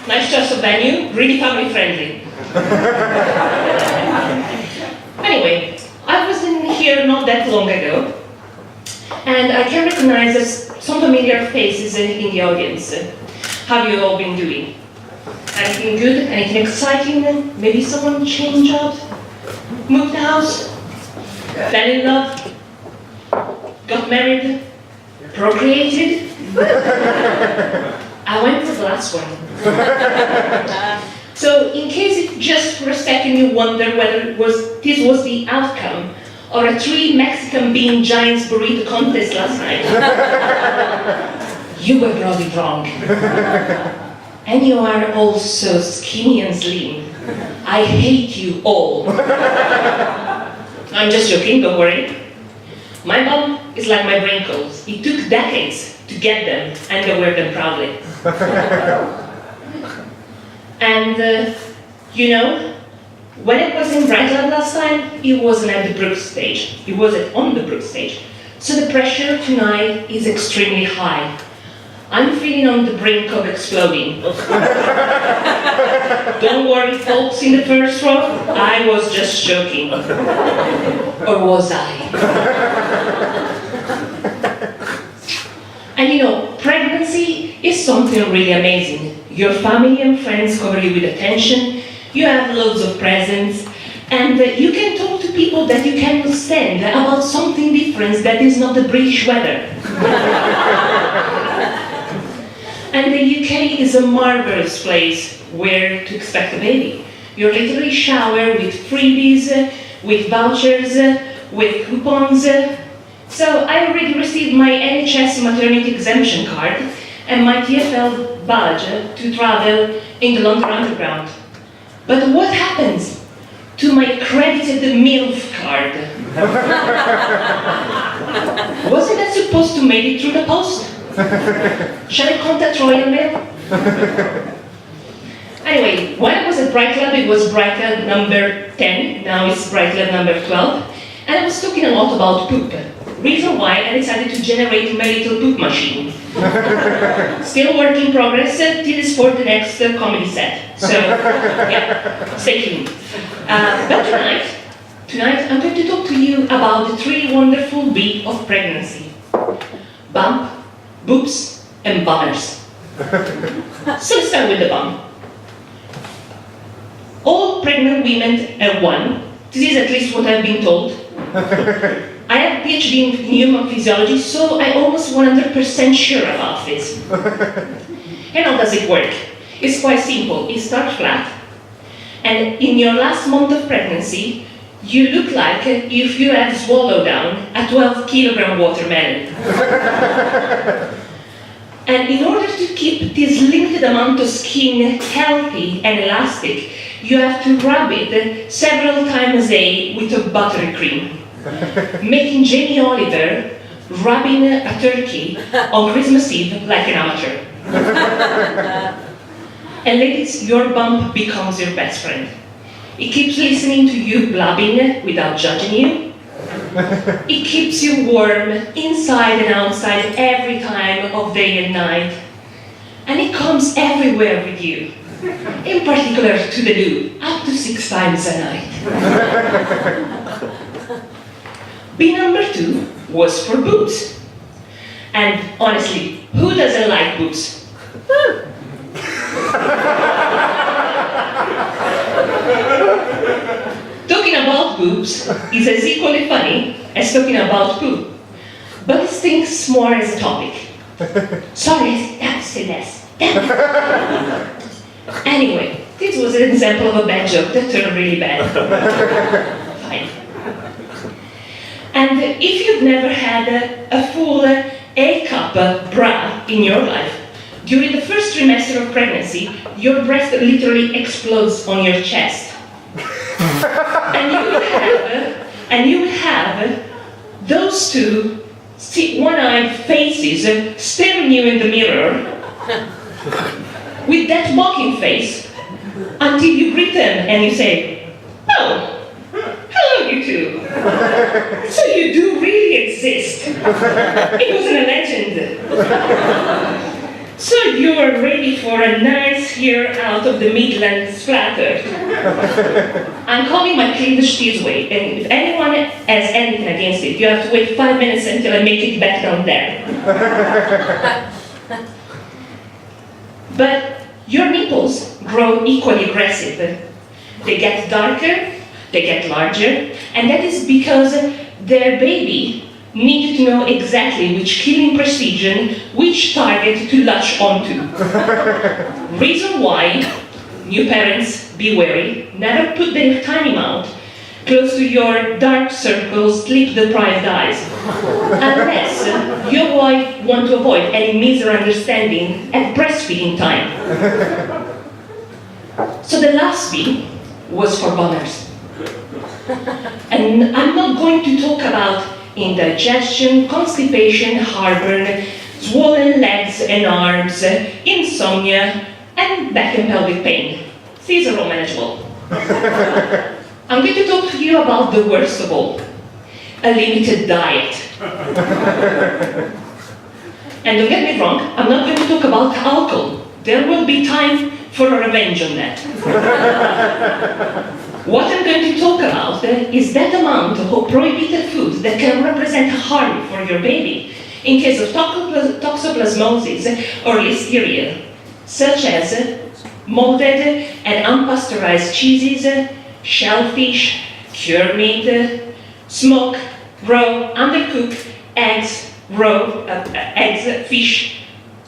Nice choice of venue, really family friendly. Anyway, I was in here not that long ago, and I can recognize some familiar faces in the audience. How have you all been doing? Anything good? Anything exciting? Maybe someone changed jobs? Moved house? Fell in love? Got married? Procreated? I went for the last one. So, in case if just for a second you wonder whether this was the outcome of a 3 Mexican bean giants burrito contest last night, you were probably wrong. And you are all so skinny and slim. I hate you all. I'm just joking, don't worry. My mom is like my wrinkles. It took decades to get them, and I wear them proudly. And, when it was in Bright Club last time, it wasn't at the Brook stage. It wasn't on the Brook stage. So the pressure tonight is extremely high. I'm feeling on the brink of exploding. Don't worry, folks in the first row, I was just joking. Or was I? And pregnancy is something really amazing. Your family and friends cover you with attention, you have loads of presents, and you can talk to people that you cannot stand about something different that is not the British weather. And the UK is a marvelous place where to expect a baby. You literally shower with freebies, with vouchers, with coupons. So I already received my NHS maternity exemption card and my TfL badge to travel in the London Underground. But what happens to my accredited MILF card? Wasn't that supposed to make it through the post? Shall I contact Royal Mail? Anyway, when I was at Bright Club, it was Bright Club number 10, now it's Bright Club number 12, and I was talking a lot about poop. Reason why I decided to generate my little poop machine. Still work in progress till it's for the next comedy set. So, yeah, stay tuned. But tonight I'm going to talk to you about the 3 wonderful B's of pregnancy. Bump, boobs, and bummers. So let's start with the bum. All pregnant women are one. This is at least what I've been told. I have a PhD in human physiology, so I'm almost 100% sure about this. And how does it work? It's quite simple. It starts flat, and in your last month of pregnancy, you look like if you had swallowed down a 12-kilogram watermelon. And in order to keep this limited amount of skin healthy and elastic, you have to rub it several times a day with a buttercream, making Jamie Oliver rubbing a turkey on Christmas Eve like an amateur. And ladies, your bump becomes your best friend. It keeps listening to you blabbing without judging you. It keeps you warm inside and outside every time of day and night. And it comes everywhere with you. In particular to the loo, up to 6 times a night. B number 2 was for boobs. And honestly, who doesn't like boobs? Talking about boobs is as equally funny as talking about poo, but it stinks more as a topic. Sorry, abstinence. Anyway, this was an example of a bad joke that turned really bad. Fine. And if you've never had a full A-cup bra in your life, during the first trimester of pregnancy, your breast literally explodes on your chest. And you will have those two one-eyed faces staring you in the mirror with that mocking face until you greet them and you say, "Oh, hello you two. So you do really exist. It wasn't a legend." So you are ready for a nice year out of the Midlands flat earth. I'm calling my cleavage this way, and if anyone has anything against it, you have to wait 5 minutes until I make it back down there. But your nipples grow equally aggressive. They get darker, they get larger, and that is because their baby needed to know exactly which killing precision, which target to latch onto. Reason why, new parents, be wary, never put their tiny mouth close to your dark circles, sleep-deprived eyes, unless you want to avoid any misunderstanding at breastfeeding time. So the last B was for bombers. And I'm not going to talk about indigestion, constipation, heartburn, swollen legs and arms, insomnia, and back and pelvic pain. These are all manageable. I'm going to talk to you about the worst of all, a limited diet. And don't get me wrong, I'm not going to talk about alcohol. There will be time for a revenge on that. What I'm going to talk about is that amount of prohibited food that can represent harm for your baby in case of toxoplasmosis or listeria, such as molded and unpasteurized cheeses, shellfish, cured meat, smoked, raw, undercooked eggs, fish,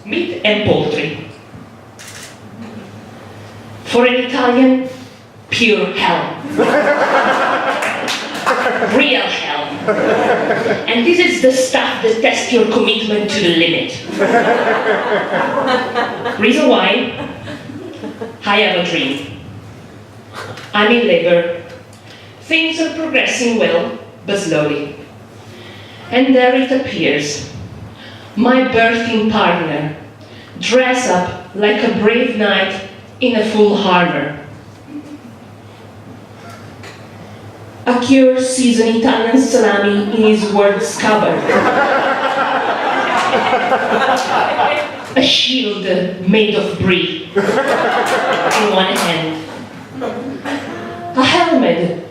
meat, and poultry. For an Italian, pure hell. Real hell. And this is the stuff that tests your commitment to the limit. Reason why? I have a dream. I'm in labor. Things are progressing well, but slowly. And there it appears. My birthing partner, dressed up like a brave knight in a full armor. A cured seasoned Italian salami in his word scabbard. A shield made of brie in one hand. A helmet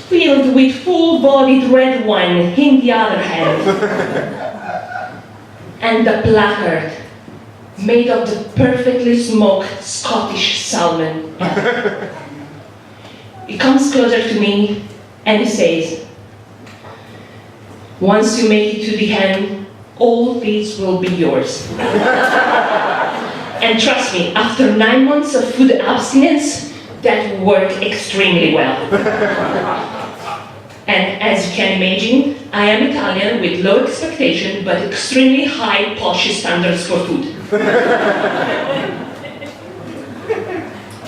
filled with full-bodied red wine in the other hand. And a placard made of the perfectly smoked Scottish salmon. He comes closer to me and he says, once you make it to the end, all these will be yours. And trust me, after 9 months of food abstinence, that worked extremely well. And as you can imagine, I am Italian with low expectation, but extremely high posh standards for food.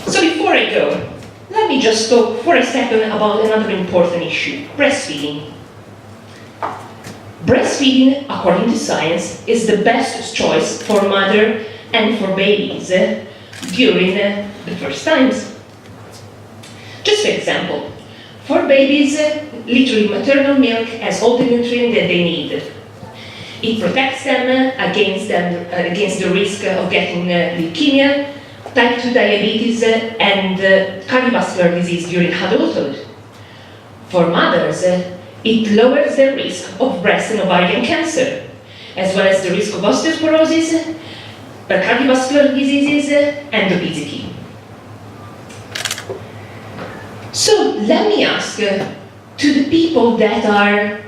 So before I go, let me just talk for a second about another important issue, breastfeeding. Breastfeeding, according to science, is the best choice for mother and for babies during the first times. Just for example, for babies, literally maternal milk has all the nutrients that they need. It protects them against the risk of getting leukemia, type 2 diabetes, and cardiovascular disease during adulthood. For mothers, it lowers the risk of breast and ovarian cancer, as well as the risk of osteoporosis, cardiovascular diseases, and obesity. So let me ask to the people that are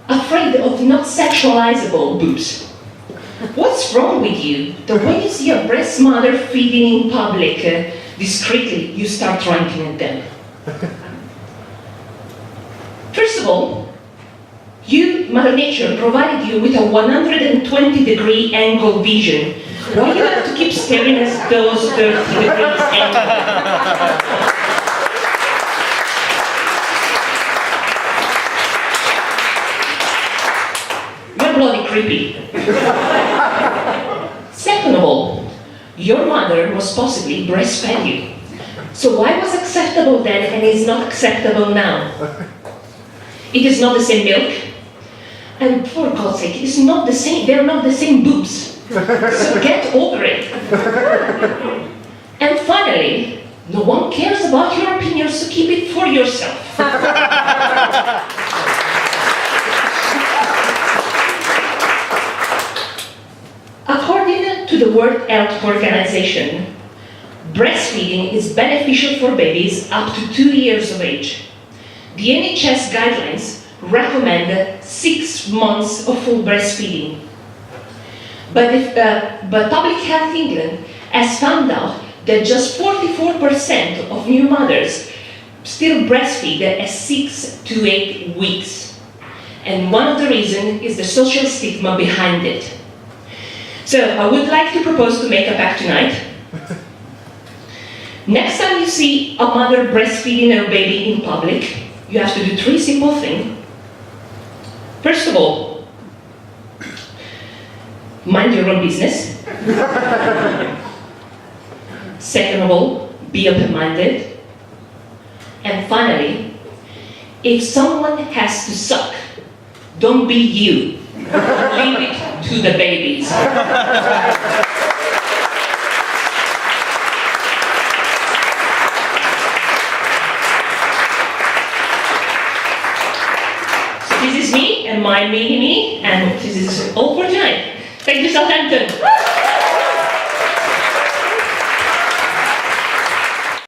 afraid of not sexualizable boobs. What's wrong with you that when you see a breast mother feeding in public discreetly, you start ranting at them? First of all, Mother Nature provided you with a 120-degree angle vision. Why do you have to keep staring at those 30 degrees angles? Bloody creepy. Second of all, your mother was possibly breastfed you. So why was acceptable then and is not acceptable now? It is not the same milk. And for God's sake, it's not the same, they're not the same boobs. So get over it. And finally, no one cares about your opinions, so keep it for yourself. According to the World Health Organization, breastfeeding is beneficial for babies up to 2 years of age. The NHS guidelines recommend 6 months of full breastfeeding. But Public Health England has found out that just 44% of new mothers still breastfeed at 6 to 8 weeks. And one of the reasons is the social stigma behind it. So I would like to propose to make a pact tonight. Next time you see a mother breastfeeding her baby in public, you have to do 3 simple things. First of all, mind your own business. Second of all, be open-minded. And finally, if someone has to suck, don't be you. Leave it to the babies. This is me and my mini-me, and this is all for tonight. Thank you, Southampton.